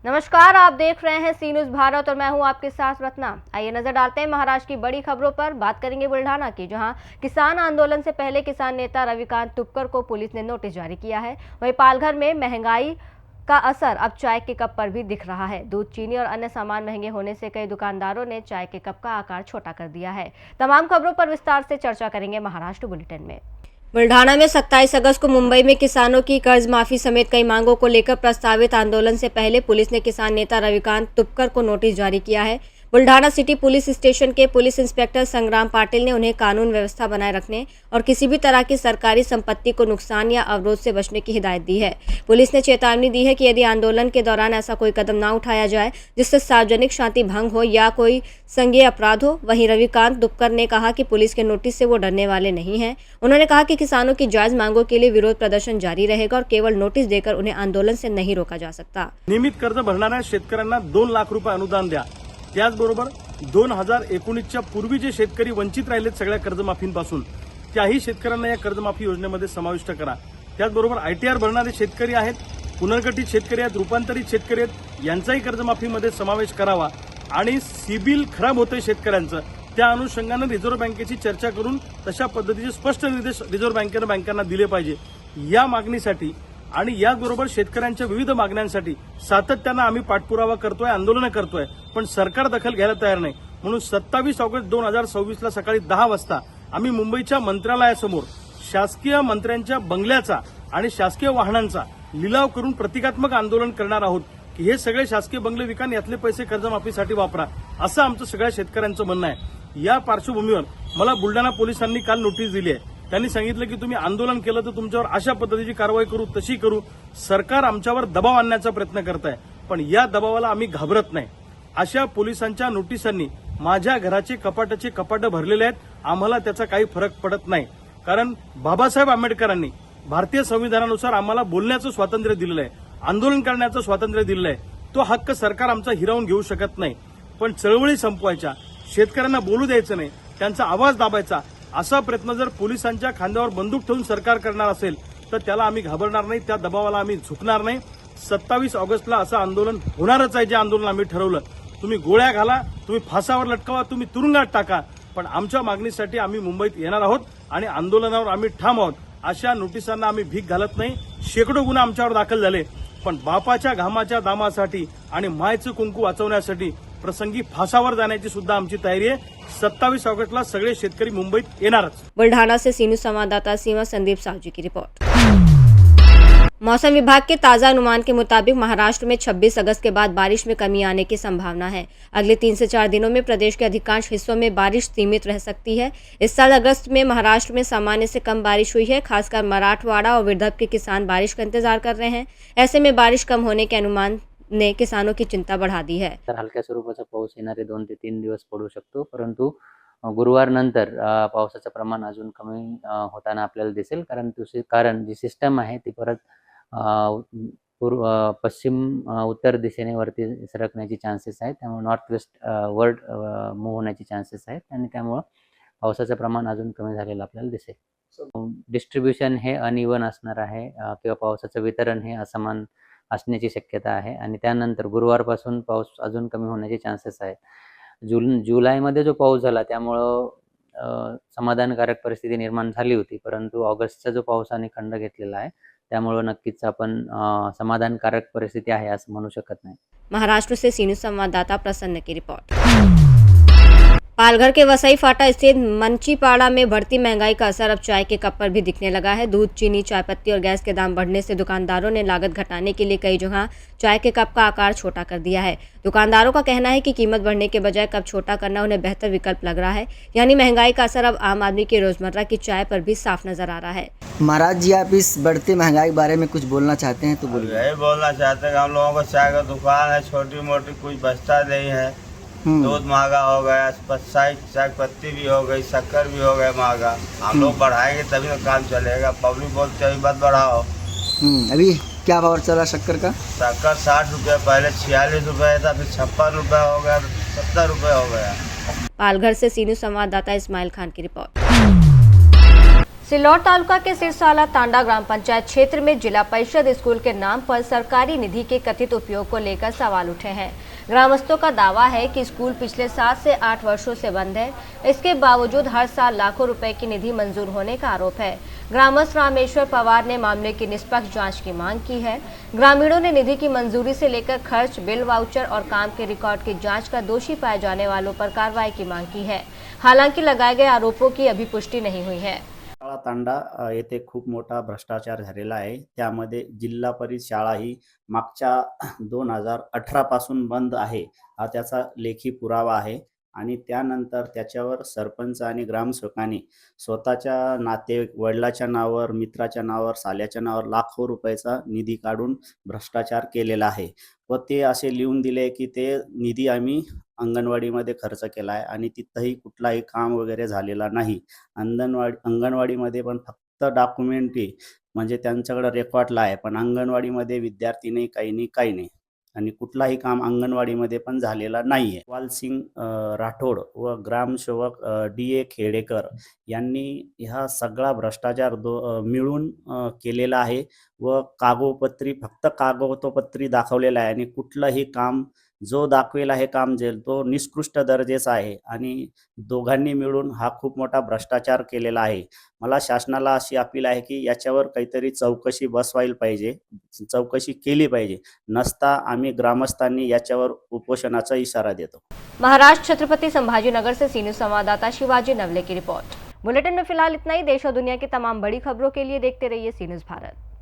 नमस्कार, आप देख रहे हैं सी न्यूज भारत और मैं हूं आपके साथ रत्ना। आइए नजर डालते हैं महाराष्ट्र की बड़ी खबरों पर। बात करेंगे बुल्ढाना की, जहां किसान आंदोलन से पहले किसान नेता रविकांत तुपकर को पुलिस ने नोटिस जारी किया है। वहीं पालघर में महंगाई का असर अब चाय के कप पर भी दिख रहा है। दूध, चीनी और अन्य सामान महंगे होने से कई दुकानदारों ने चाय के कप का आकार छोटा कर दिया है। तमाम खबरों पर विस्तार से चर्चा करेंगे महाराष्ट्र बुलेटिन में। बुल्ढाना में 27 अगस्त को मुंबई में किसानों की कर्ज माफी समेत कई मांगों को लेकर प्रस्तावित आंदोलन से पहले पुलिस ने किसान नेता रविकांत तुपकर को नोटिस जारी किया है। बुल्ढाना सिटी पुलिस स्टेशन के पुलिस इंस्पेक्टर संग्राम पाटिल ने उन्हें कानून व्यवस्था बनाए रखने और किसी भी तरह की सरकारी संपत्ति को नुकसान या अवरोध से बचने की हिदायत दी है। पुलिस ने चेतावनी दी है कि यदि आंदोलन के दौरान ऐसा कोई कदम न उठाया जाए जिससे सार्वजनिक शांति भंग हो या कोई संज्ञेय अपराध हो। वहीं रविकांत तुपकर ने कहा कि पुलिस के नोटिस से वो डरने वाले नहीं हैं। उन्होंने कहा कि किसानों की जायज मांगों के लिए विरोध प्रदर्शन जारी रहेगा और केवळ नोटीस देकर उन्हें आंदोलन से नहीं रोका जा सकता। नियमित कर्ज भरणाऱ्या शेतकऱ्यांना 2 लाख रुपये अनुदान द्या। त्याचबरोबर 2019च्या पूर्वी जे शेतकरी वंचित राहिलेत सगळ्या कर्जमाफींपासून, त्याही शेतकऱ्यांना या कर्जमाफी योजनेमध्ये समाविष्ट करा। त्याचबरोबर आयटीआर भरणारे शेतकरी आहेत, पुनर्गठित शेतकरी आहेत, रूपांतरित शेतकरी आहेत, यांचाही कर्जमाफीमध्ये समावेश करावा। आणि सिबिल खराब होतंय शेतकऱ्यांचं, त्या अनुषंगाने रिझर्व्ह बँकेची चर्चा करून तशा पद्धतीचे स्पष्ट निर्देश रिझर्व्ह बँकेने बँकांना दिले पाहिजे। या मागणीसाठी आणि याचबरोबर शेतकऱ्यांच्या विविध मागण्यांसाठी सातत्याने आम्ही पाठपुरावा करतोय, आंदोलन करतोय, पण सरकार दखल घ्यायला तयार नाही। म्हणून 27 ऑगस्ट 2024 ला सकाळी 10 वाजता आम्ही मुंबईच्या मंत्रालयासमोर शासकीय मंत्र्यांच्या बंगल्याचा आणि शासकीय वाहनांचा लिलाव करून प्रतिकात्मक आंदोलन करणार आहोत की हे सगळे शासकीय बंगले विका, यातले पैसे कर्जमाफीसाठी वापरा, असं आमचं सगळ्या शेतकऱ्यांचं म्हणणं आहे। या पार्श्वभूमीवर मला बुलढाणा पोलिसांनी काल नोटीस दिली आहे। त्यांनी सांगितलं की तुम्ही आंदोलन केलं तर तुमच्यावर अशा पद्धतीची कारवाई करू, तशी करू। सरकार आमच्यावर दबाव आणण्याचा प्रयत्न करत आहे, पण या दबावाला आम्ही घाबरत नाही। अशा पोलिसांच्या नोटिसांनी माझ्या घराचे कपाटाचे कपाट भरलेले आहेत, आम्हाला त्याचा काही फरक पडत नाही। कारण बाबासाहेब आंबेडकरांनी भारतीय संविधानानुसार आम्हाला बोलण्याचं स्वातंत्र्य दिलेलं आहे, आंदोलन करण्याचं स्वातंत्र्य दिलेलं आहे। तो हक्क सरकार आमचा हिरावून घेऊ शकत नाही। पण चळवळी संपवायच्या, शेतकऱ्यांना बोलू द्यायचं नाही, त्यांचा आवाज दाबायचा, असा प्रयत्न जर पोलिसांच्या खांद्यावर बंदूक ठेवून सरकार करणार असेल तर त्याला आम्ही घाबरणार नाही, त्या दबावाला आम्ही झुकणार नाही। 27 ऑगस्टला असं आंदोलन होणारच आहे, जे आंदोलन आम्ही ठरवलं। तुम्ही गोळ्या घाला, तुम्ही फासावर लटकवा, तुम्ही तुरुंगात टाका, पण आमच्या मागणीसाठी आम्ही मुंबईत येणार आहोत आणि आंदोलनावर आम्ही ठाम आहोत। अशा नोटिसांना आम्ही भीक घालत नाही। शेकडो गुन्हे आमच्यावर दाखल झाले, पण बापाच्या घामाच्या दामासाठी आणि मायचं कुंकू वाचवण्यासाठी प्रसंगी फासावर जाण्याची सुद्धा आमची तयारी आहे। 27 ऑगस्टला सगळे शेतकरी मुंबईत येणारच। बुल्ढाना से सी न्यूज संवाददाता सीमा संदीप सावजी की रिपोर्ट। मौसम विभाग के ताज़ा अनुमान के मुताबिक महाराष्ट्र में 26 अगस्त के बाद बारिश में कमी आने की संभावना है। अगले 3 से 4 दिनों में प्रदेश के अधिकांश हिस्सों में बारिश सीमित रह सकती है। इस साल अगस्त में महाराष्ट्र में सामान्य से कम बारिश हुई है। खासकर मराठवाड़ा और विदर्भ के किसान बारिश का इंतजार कर रहे हैं। ऐसे में बारिश कम होने के अनुमान ने किसानों की चिंता बढ़ा दी है। तर हलक्या स्वरूपाचा पाऊस येणारे 2 ते 3 दिवस पडू शकतो, परंतु गुरुवार नंतर पावसाचं प्रमाण अजून कमी होताना आपल्याला दिसेल। कारण जी सिस्टम आहे ती परत पश्चिम उत्तर दिशेने वरती सरकण्याची चान्सेस आहेत, त्यामुळे नॉर्थ वेस्ट वर्ड मूव्ह होण्याची चान्सेस आहेत आणि त्यामुळे पावसाचं प्रमाण अजून कमी झालेलं आपल्याला दिसेल। डिस्ट्रीब्युशन हे अनइवन असणार आहे किंवा पावसाचं वितरण हे असमान असण्याची शक्यता आहे आणि त्यानंतर गुरुवारपासून पाऊस अजून कमी होण्याचे चान्सेस आहेत। जुलैमध्ये जो पाऊस झाला त्यामुळं समाधानकारक परिस्थिती निर्माण झाली होती, परंतु ऑगस्टचा जो पावसाने खंड घेतलेला आहे त्यामुळे नक्कीच आपण समाधानकारक परिस्थिती आहे असं म्हणू शकत नाही। महाराष्ट्र से सी न्यूज संवाददाता प्रसन्न की रिपोर्ट। पालघर के वसई फाटा स्थित मंचीपाड़ा में बढ़ती महंगाई का असर अब चाय के कप पर भी दिखने लगा है। दूध, चीनी, चाय पत्ती और गैस के दाम बढ़ने से दुकानदारों ने लागत घटाने के लिए कई जगह चाय के कप का आकार छोटा कर दिया है। दुकानदारों का कहना है कि कीमत बढ़ने के बजाय कप छोटा करना उन्हें बेहतर विकल्प लग रहा है। यानी महंगाई का असर अब आम आदमी की रोजमर्रा की चाय पर भी साफ नजर आ रहा है। महाराज जी, आप इस बढ़ती महंगाई के बारे में कुछ बोलना चाहते हैं तो बोलिए। यही बोलना चाहते हैं कि हम लोगों को चाय का दुकान है, छोटी मोटी कुछ बचता नहीं है। दूध महंगा हो गया, चाय पत्ती भी हो गई, शक्कर भी हो गया महंगा। हम लोग बढ़ाएंगे तभी तो काम चलेगा। पब्लिक बोलते हैं मत बढ़ाओ। अभी क्या भाव चला शक्कर का? शक्कर 60 रुपये, पहले 46 रुपये था, फिर 56 रुपये हो गया, 70 रुपये हो गया। पालघर से सी न्यूज संवाददाता इस्माइल खान की रिपोर्ट। सिल्लौर तालुका के सिरसाला तांडा ग्राम पंचायत क्षेत्र में जिला परिषद स्कूल के नाम पर सरकारी निधि के कथित उपयोग को लेकर सवाल उठे हैं। ग्रामस्थों का दावा है कि स्कूल पिछले 7 से 8 वर्षों से बंद है। इसके बावजूद हर साल लाखों रुपए की निधि मंजूर होने का आरोप है। ग्रामस्थ रामेश्वर पवार ने मामले की निष्पक्ष जांच की मांग की है। ग्रामीणों ने निधि की मंजूरी से लेकर खर्च, बिल, वाउचर और काम के रिकॉर्ड की जांच कर दोषी पाए जाने वालों पर कार्रवाई की मांग की है। हालांकि लगाए गए आरोपों की अभी पुष्टि नहीं हुई है। शाळा तांडा येथे खूप मोठा भ्रष्टाचार झालेला आहे। त्यामध्ये जिल्हा परिषद शाळा ही मागच्या 2018 पासून बंद आहे, हा त्याचा लेखी पुरावा आहे। आणि त्यानंतर त्याच्यावर सरपंच आणि ग्रामसेवकांनी स्वतःच्या नातेवाईक, वडिलाच्या नावावर, मित्राच्या नावावर, साल्याच्या नावावर लाखो रुपयाचा निधी काढून भ्रष्टाचार केलेला आहे व ते असे लिहून दिले की ते निधी आम्ही अंगणवाडीमध्ये खर्च केला आहे आणि तिथंही कुठलाही काम वगैरे झालेला नाही। अंगणवाडीमध्ये पण फक्त डॉक्युमेंटरी म्हणजे त्यांच्याकडे रेकॉर्डला आहे, पण अंगणवाडीमध्ये विद्यार्थी नाही, काही नाही आणि कुठलाही काम अंगणवाडीमध्ये पण झालेला नाहीये। वालसिंग राठोड व ग्रामसेवक DA खेडेकर यांनी हा सगळा भ्रष्टाचार मिळून केलेला आहे व फक्त कागदोपत्री दाखवलेला आहे आणि कुठलंही काम जो दाखवेल आहे काम तो निकृष्ट दर्जाचा आहे आणि दोघांनी मिळून हा खूप मोठा भ्रष्टाचार केलेला आहे। मला शासनाला अशी अपील आहे की याच्यावर काहीतरी चौकशी बसवायला पाहिजे, चौकशी केली पाहिजे, नसता आम्ही ग्रामस्थांनी याच्यावर उपोषणाचा इशारा देतो। महाराष्ट्र छत्रपति संभाजीनगर से सी न्यूज़ संवाददाता शिवाजी नवले की रिपोर्ट। बुलेटिन में फिलहाल इतना ही। देश और दुनिया की तमाम बड़ी खबरों के लिए देखते रहिए सी न्यूज़ भारत।